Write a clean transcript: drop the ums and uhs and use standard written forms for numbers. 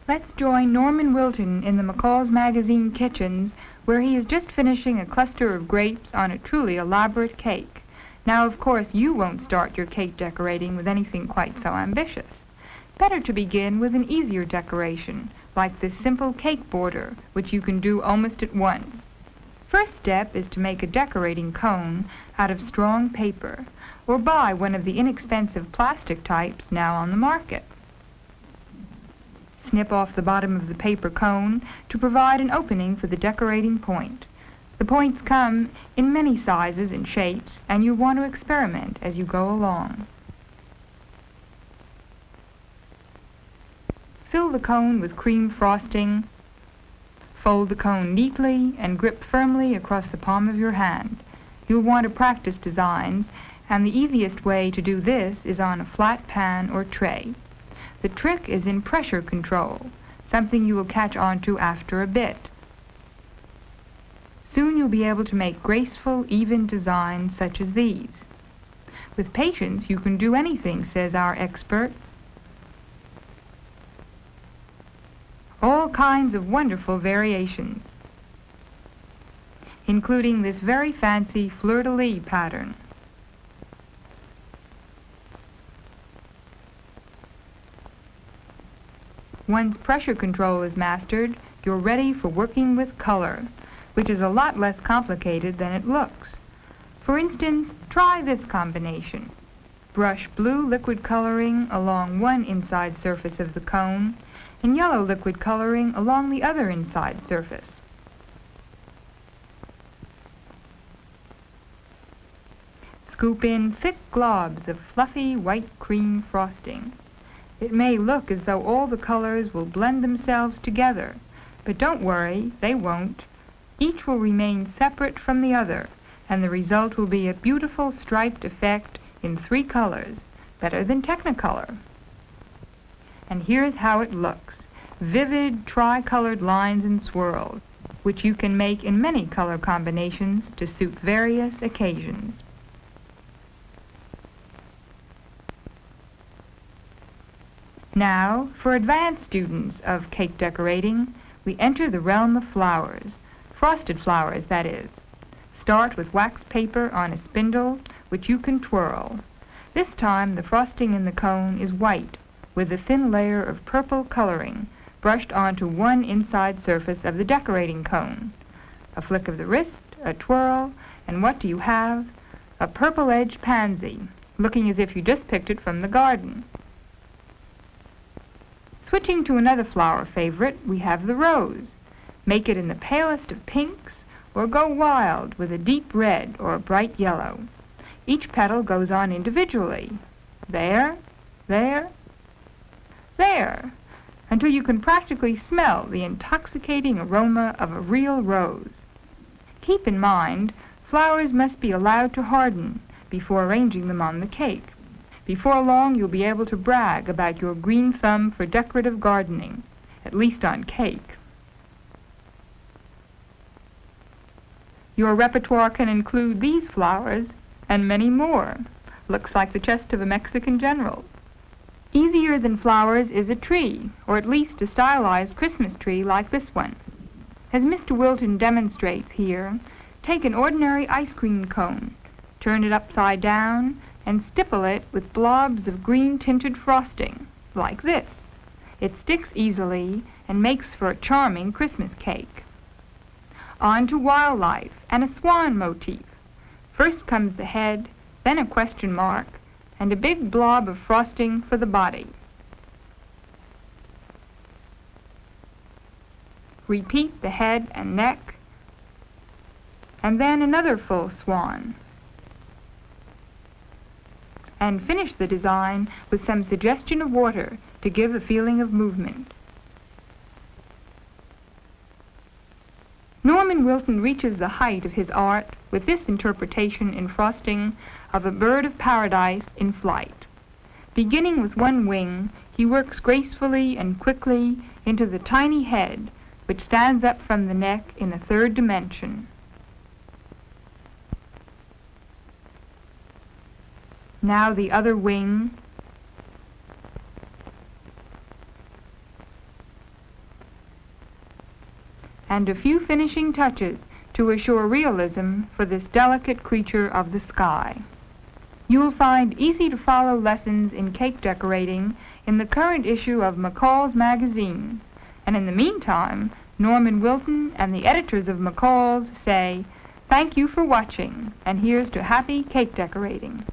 Let's join Norman Wilton in the McCall's magazine kitchens, where he is just finishing a cluster of grapes on a truly elaborate cake. Now, of course, you won't start your cake decorating with anything quite so ambitious. Better to begin with an easier decoration, like this simple cake border, which you can do almost at once. First step is to make a decorating cone out of strong paper, or buy one of the inexpensive plastic types now on the market. Snip off the bottom of the paper cone to provide an opening for the decorating point. The points come in many sizes and shapes, and you want to experiment as you go along. Fill the cone with cream frosting. Fold the cone neatly and grip firmly across the palm of your hand. You'll want to practice designs, and the easiest way to do this is on a flat pan or tray. The trick is in pressure control, something you will catch on to after a bit. Soon you'll be able to make graceful, even designs such as these. With patience, you can do anything, says our expert. All kinds of wonderful variations, including this very fancy fleur-de-lis pattern. Once pressure control is mastered, you're ready for working with color, which is a lot less complicated than it looks. For instance, try this combination. Brush blue liquid coloring along one inside surface of the cone, and yellow liquid coloring along the other inside surface. Scoop in thick globs of fluffy white cream frosting. It may look as though all the colors will blend themselves together, but don't worry, they won't. Each will remain separate from the other, and the result will be a beautiful striped effect in 3 colors, better than Technicolor. And here's how it looks. Vivid, tri-colored lines and swirls, which you can make in many color combinations to suit various occasions. Now, for advanced students of cake decorating, we enter the realm of flowers, frosted flowers, that is. Start with wax paper on a spindle, which you can twirl. This time, the frosting in the cone is white, with a thin layer of purple coloring brushed onto one inside surface of the decorating cone. A flick of the wrist, a twirl, and what do you have? A purple-edged pansy, looking as if you just picked it from the garden. Switching to another flower favorite, we have the rose. Make it in the palest of pinks, or go wild with a deep red or a bright yellow. Each petal goes on individually. There, there, there, until you can practically smell the intoxicating aroma of a real rose. Keep in mind, flowers must be allowed to harden before arranging them on the cake. Before long, you'll be able to brag about your green thumb for decorative gardening, at least on cake. Your repertoire can include these flowers and many more. Looks like the chest of a Mexican general. Easier than flowers is a tree, or at least a stylized Christmas tree like this one. As Mr. Wilton demonstrates here, take an ordinary ice cream cone, turn it upside down, and stipple it with blobs of green-tinted frosting, like this. It sticks easily and makes for a charming Christmas cake. On to wildlife and a swan motif. First comes the head, then a question mark, and a big blob of frosting for the body. Repeat the head and neck, and then another full swan. And finish the design with some suggestion of water to give a feeling of movement. Norman Wilton reaches the height of his art with this interpretation in frosting of a bird of paradise in flight. Beginning with one wing, he works gracefully and quickly into the tiny head, which stands up from the neck in a 3rd dimension. Now the other wing, and a few finishing touches to assure realism for this delicate creature of the sky. You will find easy-to-follow lessons in cake decorating in the current issue of McCall's magazine, and in the meantime, Norman Wilton and the editors of McCall's say, "Thank you for watching, and here's to happy cake decorating."